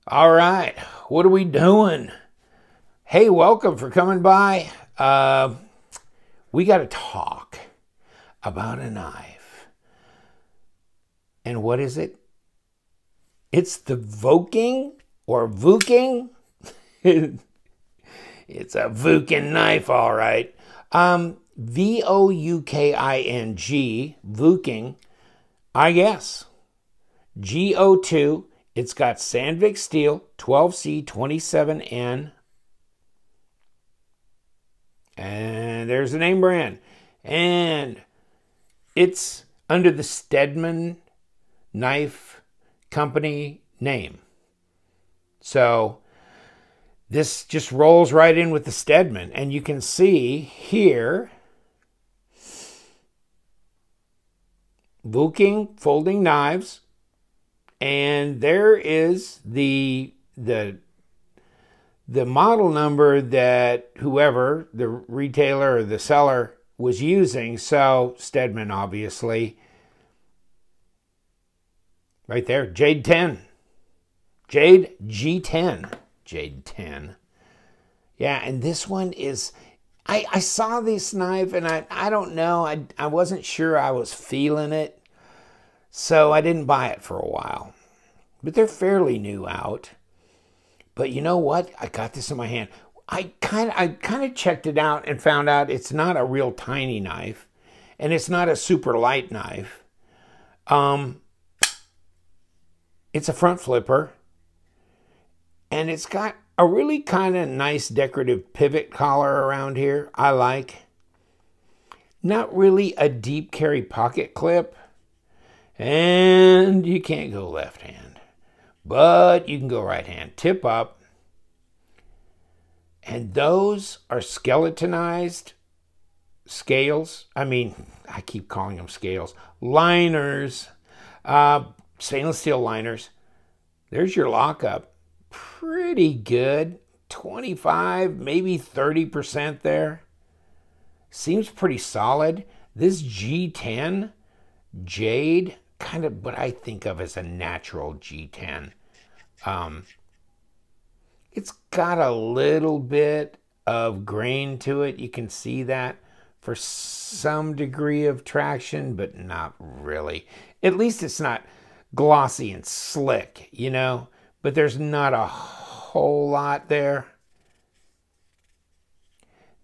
All right, what are we doing? Hey, welcome for coming by. We got to talk about a knife. And what is it? It's the Vouking or Vouking. It's a Vouking knife, all right. V-O-U-K-I-N-G, Vouking, I guess. G02. It's got Sandvik steel, 12C27N. And there's the name brand. And it's under the Stedemon knife company name. So this just rolls right in with the Stedemon. And you can see here, Vouking folding knives. And there is the model number that whoever, the retailer or the seller, was using. So Stedemon, obviously. Right there, Jade 10. Jade G10. Jade 10. Yeah, and this one is, I saw this knife and I don't know, I wasn't sure I was feeling it. So I didn't buy it for a while. But they're fairly new out. But you know what? I got this in my hand. I kind of checked it out and found out it's not a real tiny knife. And it's not a super light knife. It's a front flipper. And it's got a really kind of nice decorative pivot collar around here. I like. Not really a deep carry pocket clip. And you can't go left hand, but you can go right hand. Tip up. And those are skeletonized scales. I mean, I keep calling them scales. Liners, stainless steel liners. There's your lockup. Pretty good. 25, maybe 30% there. Seems pretty solid. This G10 Jade, kind of what I think of as a natural G10. It's got a little bit of grain to it. You can see that for some degree of traction, but not really. At least it's not glossy and slick, you know, but there's not a whole lot there.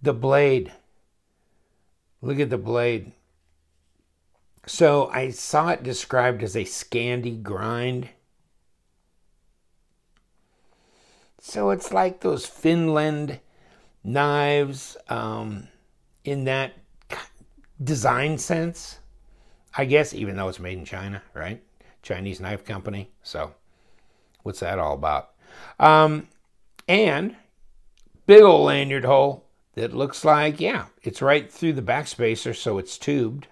The blade. Look at the blade. So I saw it described as a Scandi grind. So it's like those Finland knives in that design sense, I guess, even though it's made in China, right? Chinese knife company. So what's that all about? And big old lanyard hole that looks like, yeah, it's right through the back spacer, so it's tubed.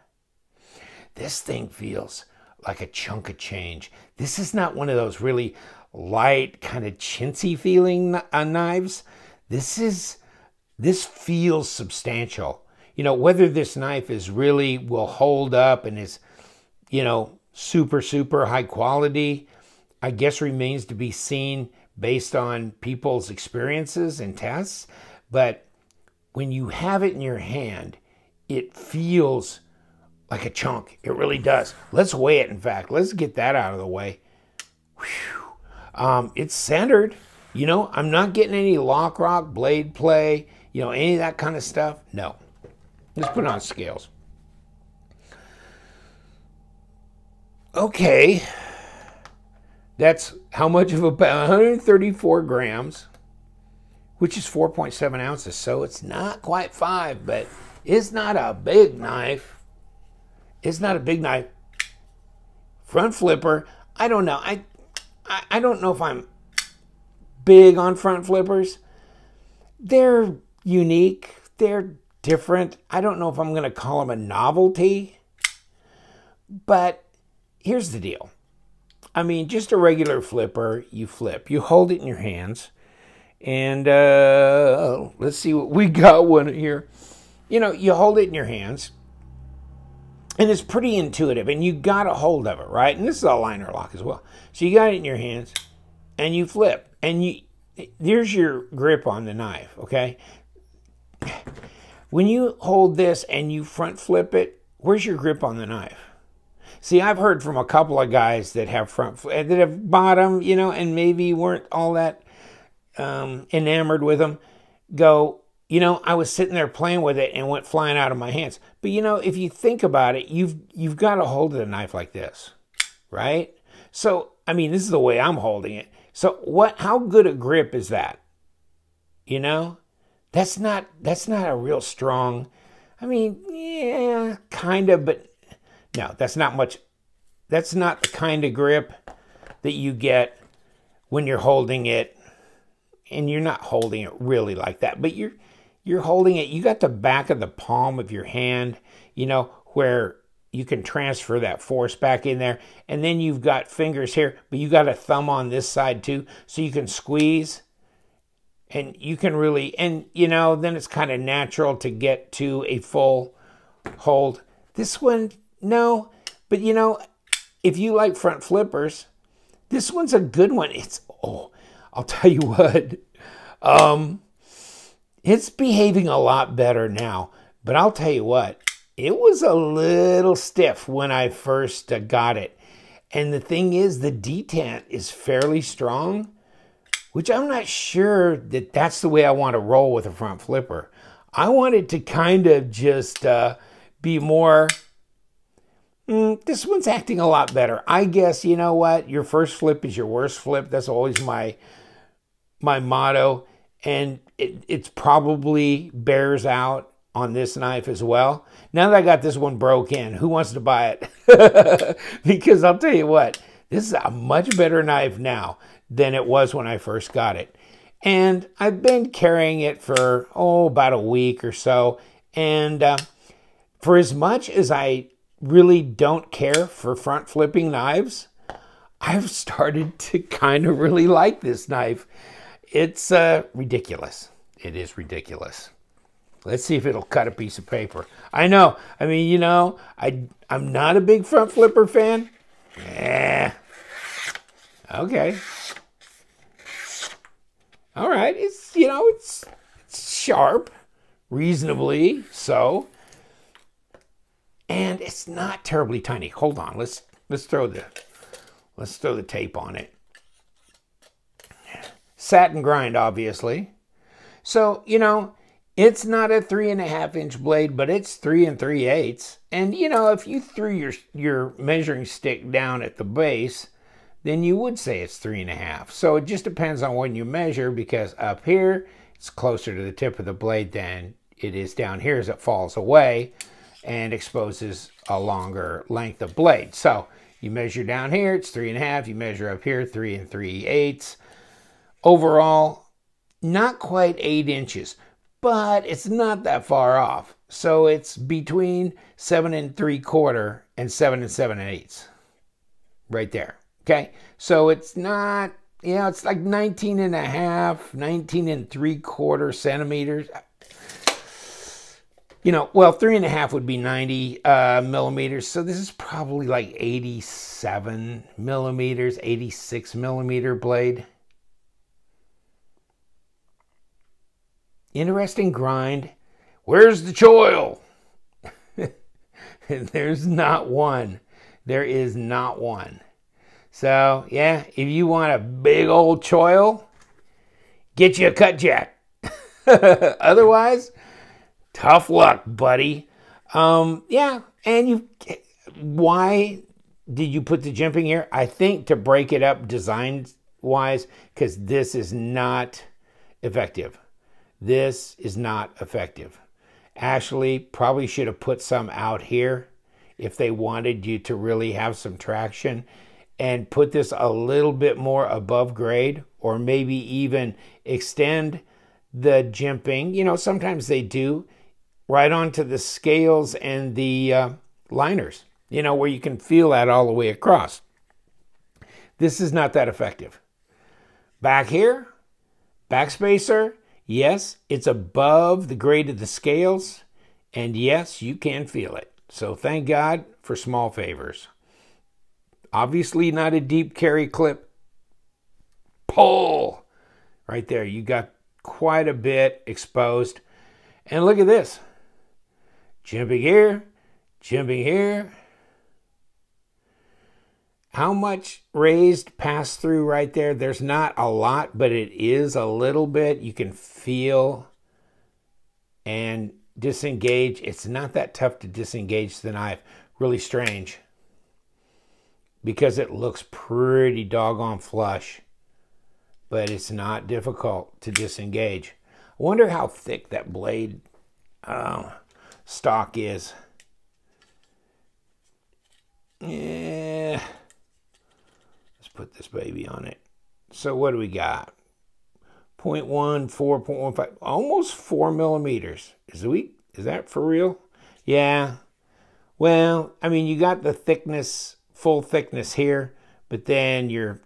This thing feels like a chunk of change. This is not one of those really light, kind of chintzy feeling knives. This feels substantial. You know, whether this knife will hold up and is, you know, super, super high quality, I guess remains to be seen based on people's experiences and tests. But when you have it in your hand, it feels like a chunk. It really does. Let's weigh it, in fact. Let's get that out of the way. Whew. It's centered. You know, I'm not getting any lock rock, blade play, you know, any of that kind of stuff. No. Let's put it on scales. Okay. That's how much of a pound? 134 grams, which is 4.7 ounces. So it's not quite 5, but it's not a big knife. It's not a big knife. Front flipper. I don't know. I don't know if I'm big on front flippers. They're unique. They're different. I don't know if I'm going to call them a novelty. But here's the deal. I mean, just a regular flipper, you flip. You hold it in your hands. And let's see what we got one here. You know, you hold it in your hands. And it's pretty intuitive, and you got a hold of it, right? And this is a liner lock as well. So you got it in your hands, and you flip, and there's your grip on the knife, okay? When you hold this and you front flip it, where's your grip on the knife? See, I've heard from a couple of guys that have that have bought them, you know, and maybe weren't all that enamored with them, go, you know, I was sitting there playing with it and went flying out of my hands. But, you know, if you think about it, you've got to hold the knife like this, right? So, I mean, this is the way I'm holding it. So how good a grip is that? You know? That's not a real strong, I mean, yeah, kind of, but no, that's not much. That's not the kind of grip that you get when you're holding it, and you're not holding it really like that, but you're holding it, you got the back of the palm of your hand, you know, where you can transfer that force back in there, and then you've got fingers here, but you got a thumb on this side too, so you can squeeze. And you can really, and you know, then it's kind of natural to get to a full hold. This one, no, but you know, if you like front flippers, this one's a good one. I'll tell you what, it's behaving a lot better now, but I'll tell you what, it was a little stiff when I first got it. And the thing is, the detent is fairly strong, which I'm not sure that that's the way I want to roll with a front flipper. I want it to kind of just be more, this one's acting a lot better. I guess, you know what, your first flip is your worst flip. That's always my motto. And it's probably bears out on this knife as well. Now that I got this one broke in, who wants to buy it? Because I'll tell you what, this is a much better knife now than it was when I first got it. And I've been carrying it for, about a week or so. And for as much as I really don't care for front flipping knives, I've started to kind of really like this knife. It's ridiculous. It is ridiculous. Let's see if it'll cut a piece of paper. I know. I mean, you know, I'm not a big front flipper fan. Okay. All right, it's, you know, it's sharp, reasonably so, and it's not terribly tiny. Hold on, let's throw the tape on it. Satin grind, obviously. So, you know, it's not a 3.5-inch blade, but it's 3 3/8. And you know, if you threw your measuring stick down at the base, then you would say it's 3.5. So it just depends on when you measure, because up here, it's closer to the tip of the blade than it is down here as it falls away and exposes a longer length of blade. So you measure down here, it's 3.5. You measure up here, 3 3/8. Overall, not quite 8 inches, but it's not that far off. So it's between 7 3/4 and 7 7/8. Right there. Okay, so it's not, you know, it's like 19.5, 19 3/4 centimeters. You know, well, 3.5 would be 90 millimeters. So this is probably like 87 millimeters, 86 millimeter blade. Interesting grind. Where's the choil? There's not one. There is not one. So, yeah, if you want a big old choil, get you a cut jack. Otherwise, tough luck, buddy. Yeah, and why did you put the jimping here? I think to break it up design-wise, because this is not effective. This is not effective. Ashley probably should have put some out here if they wanted you to really have some traction, and put this a little bit more above grade, or maybe even extend the jimping. You know, sometimes they do, right onto the scales and the liners, you know, where you can feel that all the way across. This is not that effective. Back here, backspacer, yes, it's above the grade of the scales, and yes, you can feel it. So thank God for small favors. Obviously not a deep carry clip. pull. Right there, you got quite a bit exposed. And look at this. Jimping here, jimping here. How much raised pass through right there? There's not a lot, but it is a little bit. You can feel and disengage. It's not that tough to disengage the knife. Really strange, because it looks pretty doggone flush, but it's not difficult to disengage. I wonder how thick that blade stock is. Yeah. Let's put this baby on it. So what do we got? 0.14, 0.15, almost 4 millimeters. Is that for real? Yeah. Well, I mean, you got the thickness, full thickness here, but then you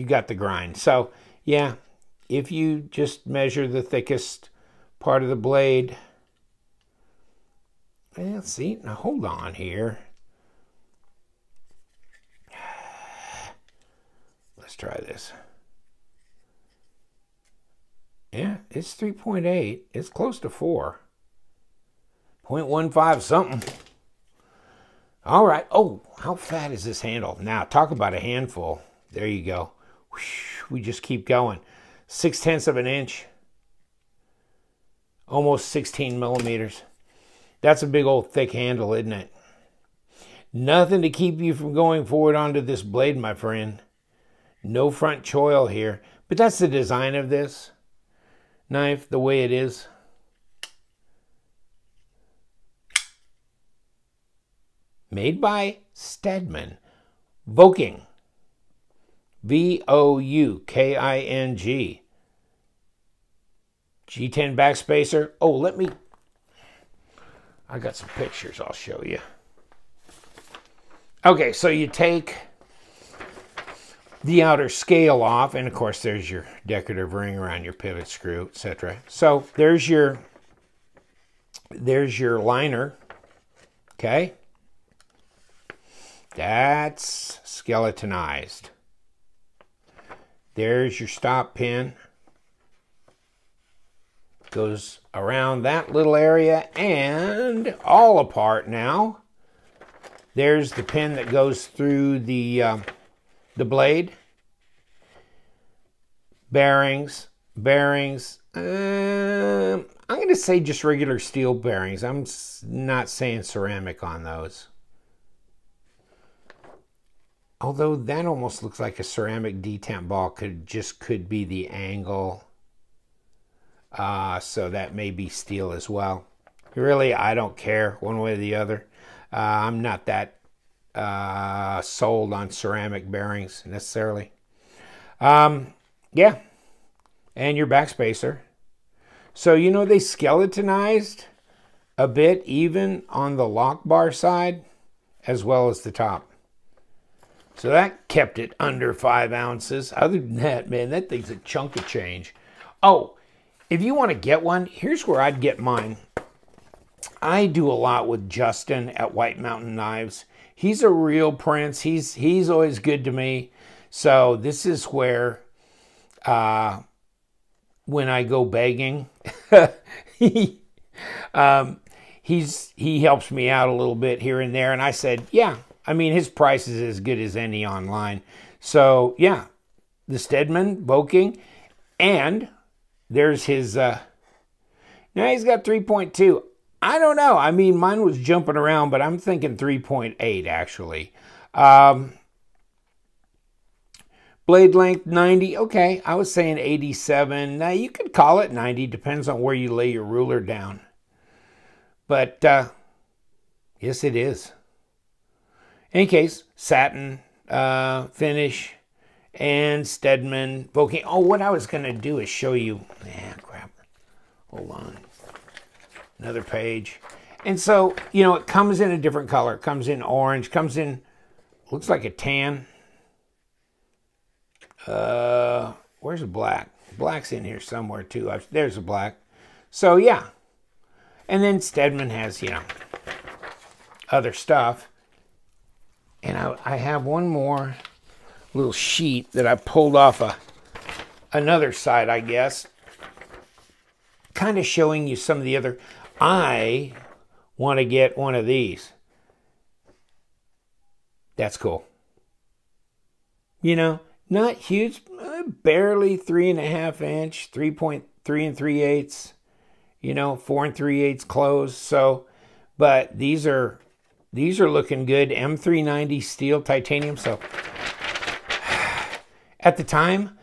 got the grind. So yeah, if you just measure the thickest part of the blade, well, see, now hold on here. Let's try this. Yeah, it's 3.8. It's close to 4. 0.15 something. All right. Oh, how fat is this handle? Now, talk about a handful. There you go. We just keep going. 0.6 of an inch. Almost 16 millimeters. That's a big old thick handle, isn't it? Nothing to keep you from going forward onto this blade, my friend. No front choil here. But that's the design of this knife, the way it is. Made by Stedemon. Vouking. V-O-U-K-I-N-G. G10 backspacer. Oh, I got some pictures I'll show you. Okay, so you take the outer scale off, and of course there's your decorative ring around your pivot screw, etc. So there's your liner. Okay. That's skeletonized. There's your stop pin. Goes around that little area and all apart now. There's the pin that goes through the blade. Bearings. I'm going to say just regular steel bearings. I'm not saying ceramic on those. Although that almost looks like a ceramic detent ball. Could be the angle. So that may be steel as well. Really, I don't care one way or the other. I'm not that sold on ceramic bearings necessarily. Yeah. And your backspacer. So, they skeletonized a bit even on the lock bar side as well as the top. So that kept it under 5 ounces. Other than that, man, that thing's a chunk of change. Oh, if you want to get one, here's where I'd get mine. I do a lot with Justin at White Mountain Knives. He's a real prince. He's always good to me. So this is where, when I go begging, he helps me out a little bit here and there. And I said, yeah. I mean, his price is as good as any online. So, yeah, the Stedemon, Vouking, and there's his, now he's got 3.2. I don't know. I mean, mine was jumping around, but I'm thinking 3.8, actually. Blade length, 90. Okay, I was saying 87. Now, you could call it 90. Depends on where you lay your ruler down. But, yes, it is. In any case, satin finish and Stedemon Vouking. Oh, what I was going to do is show you. Crap. Hold on. Another page. And so, it comes in a different color. It comes in orange. Comes in, looks like a tan. Where's the black? Black's in here somewhere, too. There's a black. So, yeah. And then Stedemon has, other stuff. And I have one more little sheet that I pulled off a another side, I guess, kind of showing you some of the other. I want to get one of these. That's cool. You know, not huge, barely 3.5 inch, 3.3 3/8, you know, 4 3/8 closed. So, but these are looking good. M390 steel titanium. So at the time,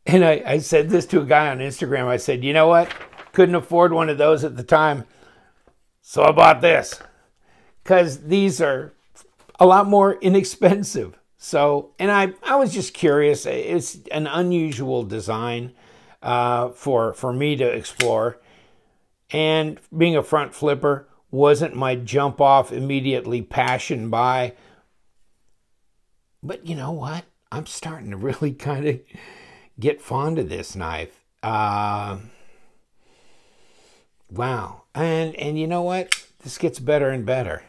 and I said this to a guy on Instagram, I said, you know what? Couldn't afford one of those at the time. So I bought this because these are a lot more inexpensive. So, and I was just curious. It's an unusual design for me to explore. And being a front flipper wasn't my jump off immediately passion buy. But you know what? I'm starting to really kind of get fond of this knife. Wow. And you know what? This gets better and better.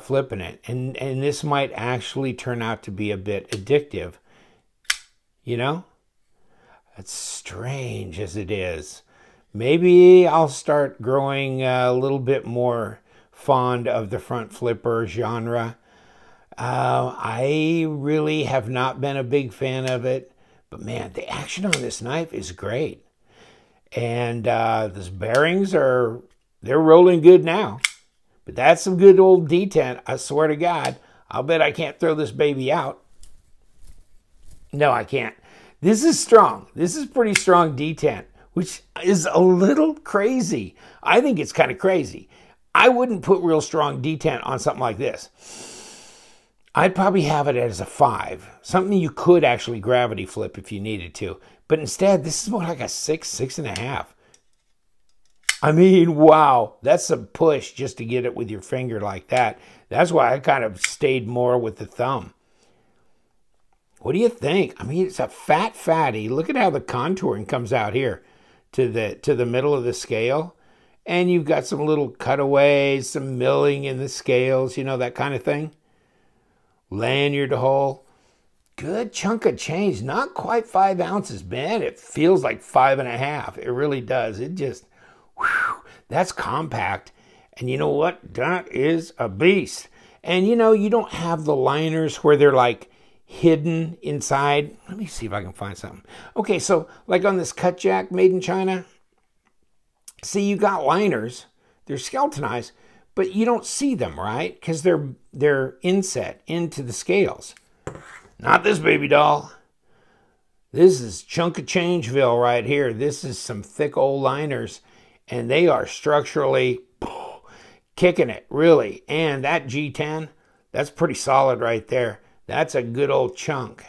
Flipping it. And this might actually turn out to be a bit addictive. You know? As strange as it is. Maybe I'll start growing a little bit more fond of the front flipper genre. I really have not been a big fan of it. But man, the action on this knife is great. And those bearings they're rolling good now. But that's some good old D10. I swear to God, I'll bet I can't throw this baby out. No, I can't. This is strong. This is pretty strong D10, which is a little crazy. I think it's kind of crazy. I wouldn't put real strong D10 on something like this. I'd probably have it as a 5. Something you could actually gravity flip if you needed to. But instead, this is more like a 6, 6.5. I mean, wow, that's a push just to get it with your finger like that. That's why I kind of stayed more with the thumb. What do you think? I mean, it's a fatty. Look at how the contouring comes out here to the middle of the scale. And you've got some little cutaways, some milling in the scales, you know, that kind of thing. Lanyard hole. Good chunk of change. Not quite 5 ounces, man. It feels like 5.5. It really does. It just... whew, that's compact. And you know what? That is a beast. And you know, you don't have the liners where they're like hidden inside. Let me see if I can find something. Okay, so like on this cut jack made in China, see, you got liners. They're skeletonized, but you don't see them, right? Because they're inset into the scales. Not this baby doll. This is chunk of changeville right here. This is some thick old liners. And they are structurally kicking it, really. And that G10, that's pretty solid right there. That's a good old chunk.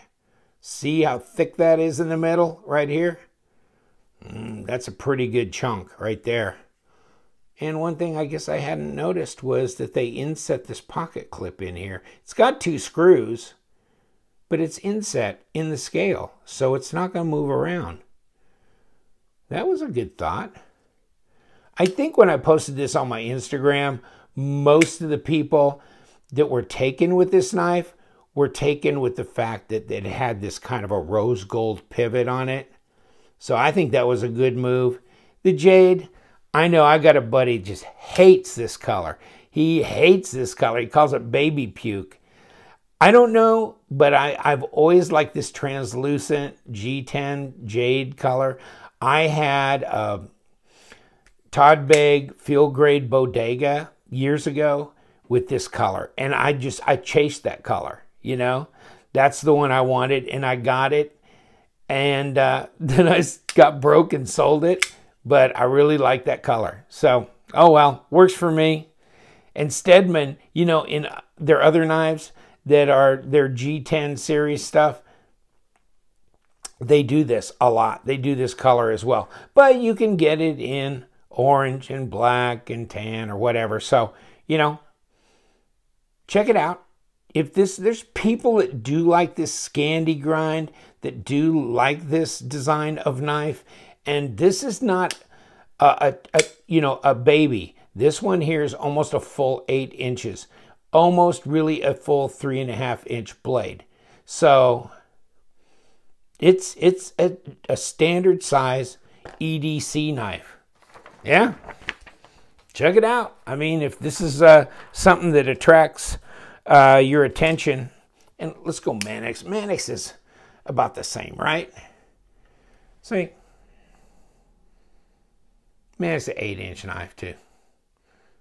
See how thick that is in the middle right here? That's a pretty good chunk right there. And one thing I guess I hadn't noticed was that they inset this pocket clip in here. It's got 2 screws, but it's inset in the scale, so it's not going to move around. That was a good thought. I think when I posted this on my Instagram, most of the people that were taken with this knife were taken with the fact that it had this kind of a rose gold pivot on it. So I think that was a good move. The Jade, I know I got a buddy just hates this color. He hates this color. He calls it baby puke. I don't know, but I've always liked this translucent G10 Jade color. I had a Todd Begg Field Grade Bodega years ago with this color. And I chased that color, you know. That's the one I wanted, and I got it. And then I got broke and sold it. But I really like that color. So, oh well, works for me. And Stedemon, you know, in their other knives that are their G10 series stuff, they do this a lot. They do this color as well. But you can get it in orange and black and tan or whatever. So, you know, check it out. If there's people that do like this Scandi grind, that do like this design of knife, and this is not a baby. This one here is almost a full 8 inches, almost really a full 3.5 inch blade. So It's a standard size EDC knife. Yeah, check it out. I mean, if this is something that attracts your attention, and let's go Mannix. Mannix is about the same, right? See, Mannix is an 8-inch knife too.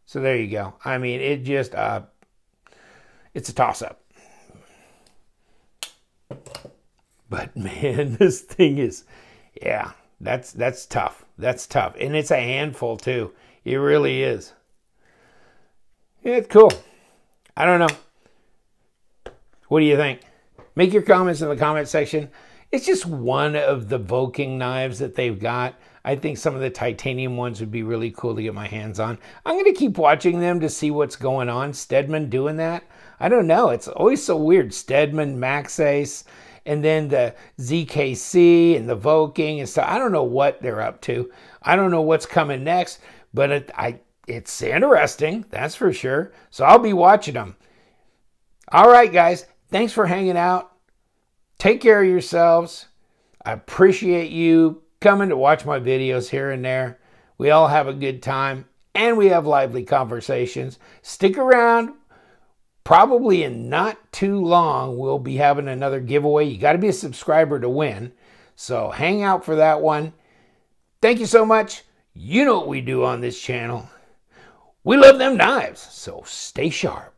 So there you go. I mean, it just it's a toss-up. But man, this thing is, yeah, that's tough. That's tough. And it's a handful too. It really is. Yeah, it's cool. I don't know. What do you think? Make your comments in the comment section. It's just one of the Vouking knives that they've got. I think some of the titanium ones would be really cool to get my hands on. I'm going to keep watching them to see what's going on. Stedemon doing that? I don't know. It's always so weird. Stedemon, Max Ace, and then the ZKC and the Vouking and stuff. I don't know what they're up to. I don't know what's coming next, but it's interesting, that's for sure. So I'll be watching them. All right, guys. Thanks for hanging out. Take care of yourselves. I appreciate you coming to watch my videos here and there. We all have a good time, and we have lively conversations. Stick around. Probably in not too long, we'll be having another giveaway. You got to be a subscriber to win. So hang out for that one. Thank you so much. You know what we do on this channel. We love them knives, so stay sharp.